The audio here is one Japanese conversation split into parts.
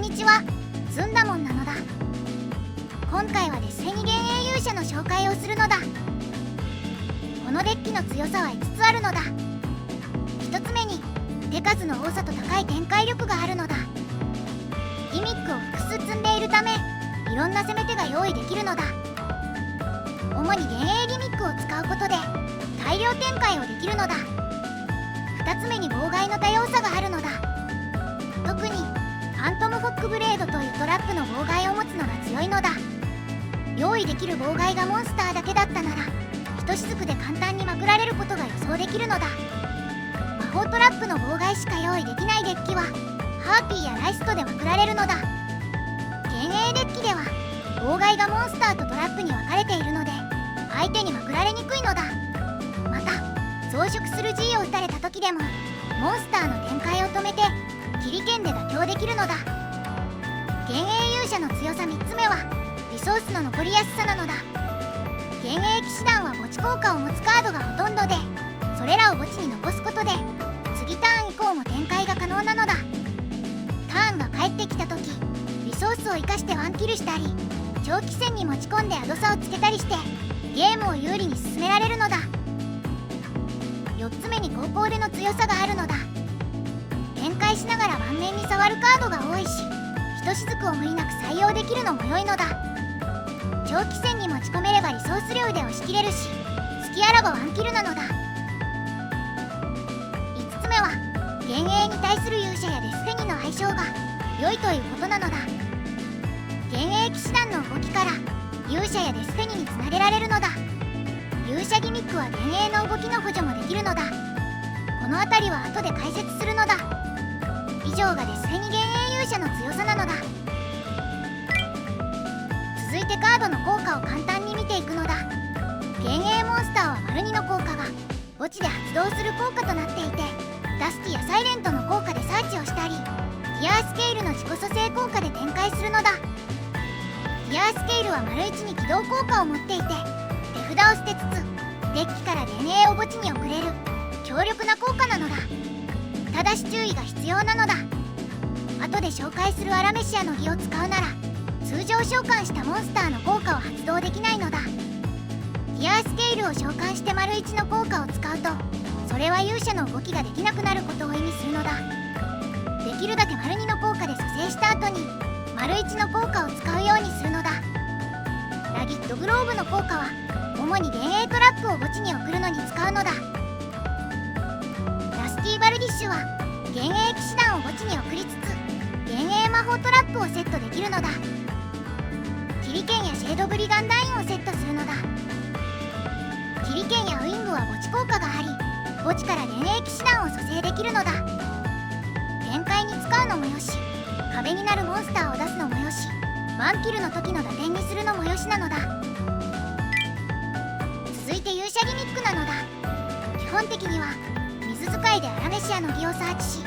にちは、ずんだもんなのだ。今回はデスフェニ幻影勇者の紹介をするのだ。このデッキの強さは5つあるのだ。1つ目に手数の多さと高い展開力があるのだ。ギミックを複数積んでいるため、いろんな攻め手が用意できるのだ。主に幻影ギミックを使うことで大量展開をできるのだ。2つ目に妨害の多様さがあるのだ。特にファントムフォックブレードというトラップの妨害を持つのが強いのだ。用意できる妨害がモンスターだけだったなら、ひとしずくで簡単にまくられることが予想できるのだ。魔法トラップの妨害しか用意できないデッキはハーピーやライストでまくられるのだ。幻影デッキでは妨害がモンスターとトラップに分かれているので、相手にまくられにくいのだ。また増殖する G を打たれた時でもモンスターの展開を止めて切り剣で妥協できるのだ。幻影勇者の強さ3つ目はリソースの残りやすさなのだ。幻影騎士団は墓地効果を持つカードがほとんどで、それらを墓地に残すことで次ターン以降も展開が可能なのだ。ターンが返ってきた時、リソースを生かしてワンキルしたり長期戦に持ち込んでアド差をつけたりしてゲームを有利に進められるのだ。4つ目に高校での強さがあるのだ。展開しながら盤面に触るカードが多いし、ひとしずくを無理なく採用できるのも良いのだ。長期戦に持ち込めればリソース量で押し切れるし、隙あらばワンキルなのだ。5つ目は幻影に対する勇者やデスフェニの相性が良いということなのだ。幻影騎士団の動きから勇者やデスフェニにつなげられるのだ。勇者ギミックは幻影の動きの補助もできるのだ。この辺りは後で解説するのだ。以上がデスフェニ幻影勇者の強さなのだ。続いてカードの効果を簡単に見ていくのだ。幻影モンスターは丸2の効果が墓地で発動する効果となっていて、ダスティやサイレントの効果でサーチをしたり、ティアースケールの自己蘇生効果で展開するのだ。ティアースケールは丸1に起動効果を持っていて、手札を捨てつつデッキから幻影を墓地に送れる強力な効果なのだ。ただし注意が必要なのだ。後で紹介するアラメシアの儀を使うなら通常召喚したモンスターの効果を発動できないのだ。ティアースケールを召喚して丸1の効果を使うと、それは勇者の動きができなくなることを意味するのだ。できるだけ丸2の効果で蘇生した後に丸1の効果を使うようにするのだ。ラギットグローブの効果は主に幻影トラップを墓地に送るのに使うのだ。ラスティーバルディッシュは幻影騎士団を墓地に送りつつ幻影魔法トラップをセットできるのだ。キリケンやシェードブリガンダインをセットするのだ。キリケンやウイングは墓地効果があり、墓地から幻影騎士団を蘇生できるのだ。展開に使うのもよし、壁になるモンスターを出すのもよし、ワンキルの時の打点にするのもよしなのだ。続いて勇者ギミックなのだ。基本的には水使いでアラメシアの儀をサーチし、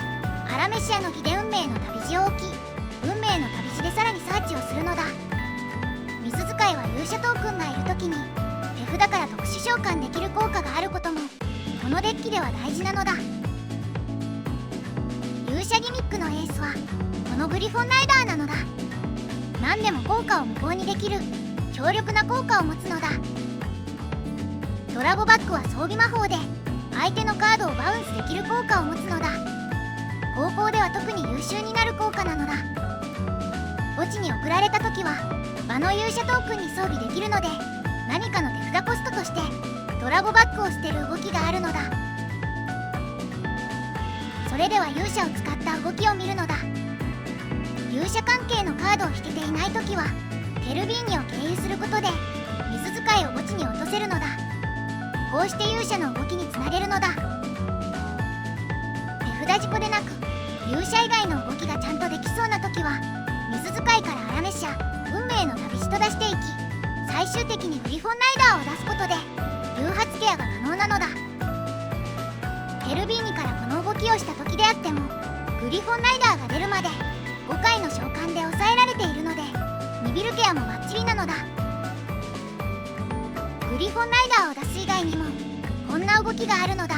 アラメシアの儀で運命の旅路を置き、運命の旅路でさらにサーチをするのだ。水使いは勇者トークンがいる時に手札から特殊召喚できる効果があることもこのデッキでは大事なのだ。勇者ギミックのエースはこのグリフォンライダーなのだ。何でも効果を無効にできる強力な効果を持つのだ。ドラゴバックは装備魔法で相手のカードをバウンスできる効果を持つのだ。高校では特に優秀になる効果なのだ。墓地に送られた時は場の勇者トークンに装備できるので、何かの手札コストとしてドラゴバックを捨てる動きがあるのだ。それでは勇者を使った動きを見るのだ。勇者関係のカードを引けていない時はケルビーニを経由することで水使いを墓地に落とせるのだ。こうして勇者の動きにつなげるのだ。手札事故でなく勇者以外の動きがちゃんとできそうな時は水使いからアラメシア、運命の旅路と出していき、最終的にグリフォンライダーを出すことで誘発ケアが可能なのだ。ケルビーニからこの動きをした時であってもグリフォンライダーが出るまで5回の召喚で抑えられているのでニビルケアもバッチリなのだ。グリフォンライダーを出す以外にもこんな動きがあるのだ。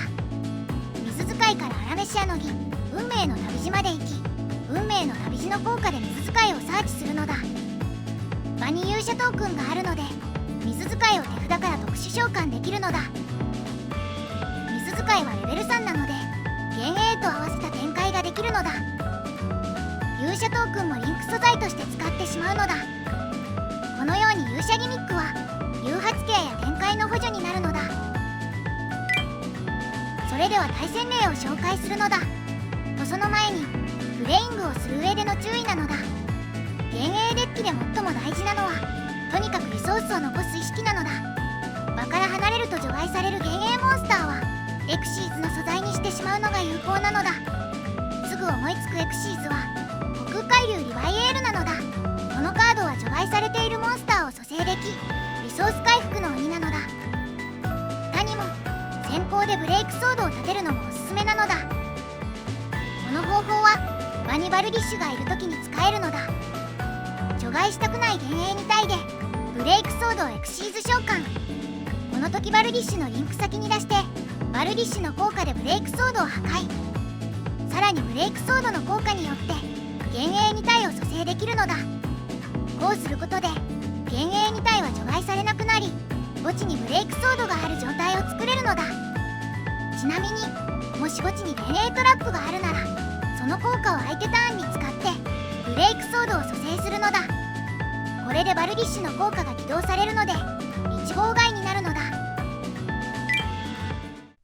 水使いからアラメシアの儀、運命の旅路まで行き、運命の旅路の効果で水使いをサーチするのだ。場に勇者トークンがあるので水使いを手札から特殊召喚できるのだ。水使いはレベル3なので幻影と合わせた展開ができるのだ。勇者トークンもリンク素材として使ってしまうのだ。このように勇者ギミックは誘発ケアや展開の補助になるのだ。それでは対戦例を紹介するのだ。とその前にプレイングをする上での注意なのだ。幻影デッキで最も大事なのはとにかくリソースを残す意識なのだ。場から離れると除外される幻影モンスターはエクシーズの素材にしてしまうのが有効なのだ。すぐ思いつくエクシーズは虚空海流リヴァイエールなのだ。このカードは除外されているモンスターを蘇生できリソース回復の鬼なのだ。他にも先行でブレイクソードを立てるのもおすすめなのだ。この方法は場にバルディッシュがいる時に使えるのだ。除外したくない幻影に対でブレイクソードをエクシーズ召喚。この時バルディッシュのリンク先に出してバルディッシュの効果でブレイクソードを破壊。さらにブレイクソードの効果によって幻影2体を蘇生できるのだ。こうすることで幻影2体は除外されなくなり墓地にブレイクソードがある状態を作れるのだ。ちなみにもし墓地に幻影トラップがあるならその効果を相手ターンに使ってブレイクソードを蘇生するのだ。これでバルディッシュの効果が起動されるので1号外になるのだ。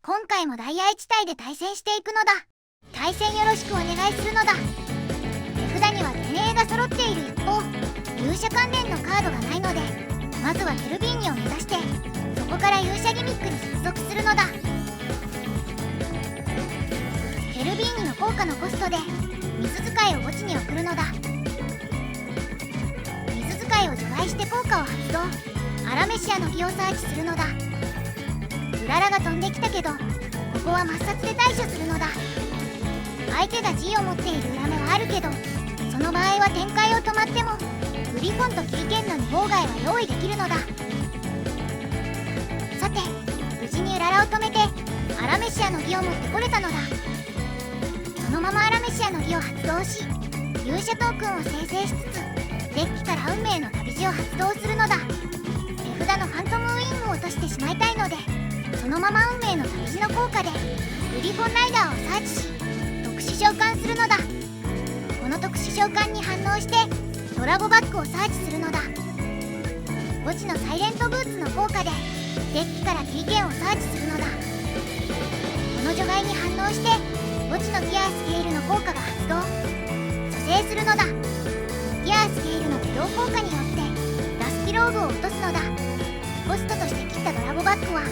今回もダイヤ1体で対戦していくのだ。対戦よろしくお願いするのだ。手札には幻影が揃っている一方勇者関連のカードがないのでまずはケルビーニを目指してそこから勇者ギミックに接続するのだ。ケルビーニの効果のコストで水使いを墓地に送るのだ。水使いを除外して効果を発動。アラメシアの儀をサーチするのだ。うららが飛んできたけどここは抹殺で対処するのだ。相手が G を持っている裏目はあるけどその場合は展開を止まってもグリフォンとキリケンの2号外は用意できるのだ。さて無事にうららを止めてアラメシアの儀を持ってこれたのだ。そのままアラメシアの儀を発動し勇者トークンを生成しつつデッキから運命の旅路を発動するのだ。手札のファントムウィングを落としてしまいたいのでそのまま運命の旅路の効果でグリフォンライダーをサーチし特殊召喚するのだ。この特殊召喚に反応してドラゴバッグをサーチするのだ。墓地のサイレントブーツの効果でデッキからキリケンをサーチするのだ。この除外に反応して墓地のギアスケールの効果が発動蘇生するのだ。ギアスケールの起動効果によってラスキローグを落とすのだ。コストとして切ったドラゴバッグは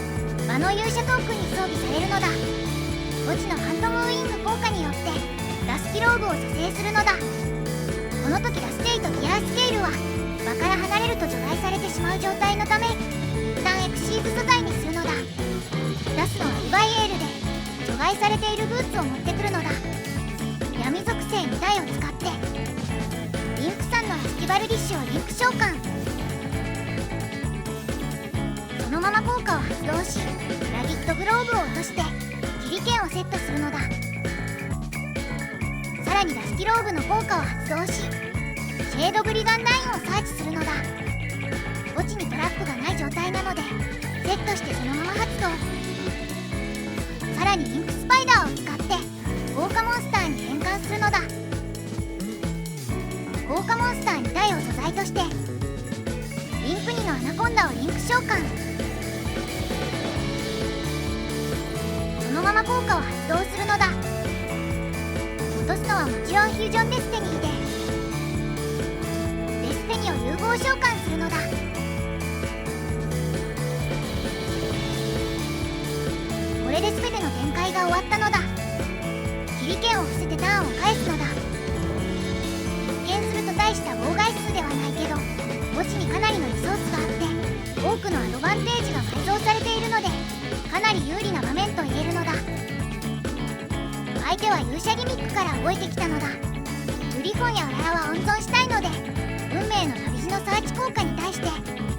場の勇者トークンに装備されるのだ。墓地のファントムウィング効果によってラスキローグを蘇生するのだ。この時ラステイとギアスケールは場から離れると除外されてしまう状態のため一旦エクシーズ素材にするのだ。出すのはリヴァイエールで除外されているブーツを持ってくるのだ。闇属性2体を使ってリンクさんのラスキバルディッシュをリンク召喚。そのまま効果を発動しラギットグローブを落としてキリケンをセットするのだ。さらにラスキローブの効果を発動しシェードブリガンダインをサーチするのだ。墓地にトラップがない状態なのでセットしてそのまま発動。さらにリンクスパイダーを使って豪華モンスターに変換するのだ。豪華モンスター2体を素材としてリンク2のアナコンダをリンク召喚。そのまま効果を発動するのだ。落とすのはもちろんフュージョンデスティニーでデスティニを融合召喚するのだ。これで全ての展開が終わったのだ。キリケンを伏せてターンを返すのだ。一見すると大した妨害数ではないけど墓地にかなりのリソースがあって多くのアドバンテージが埋蔵されているのでかなり有利な場面と言えるのだ。相手は勇者ギミックから覚えてきたのだ。グリフォンやウララは温存したいので運命の旅路のサーチ効果に対して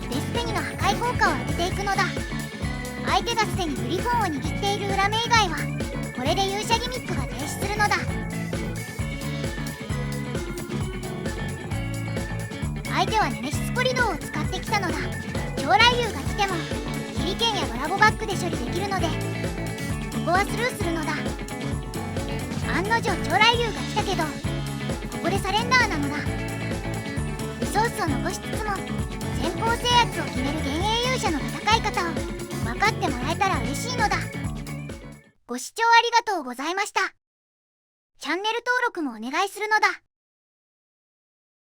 デスペニの破壊効果を当てていくのだ。相手がすでにグリフォンを握っている裏目以外はこれで勇者ギミックが停止するのだ。相手はネメシスコリドーを使ってきたのだ。超雷竜が来てもヒリケンやドラゴバックで処理できるのでここはスルーするのだ。案の定超雷竜が来たけどここでサレンダーなのだ。リソースを残しつつも先行制圧を決める現英勇者の戦い方を分かってもらえたら嬉しいのだ。ご視聴ありがとうございました。チャンネル登録もお願いするのだ。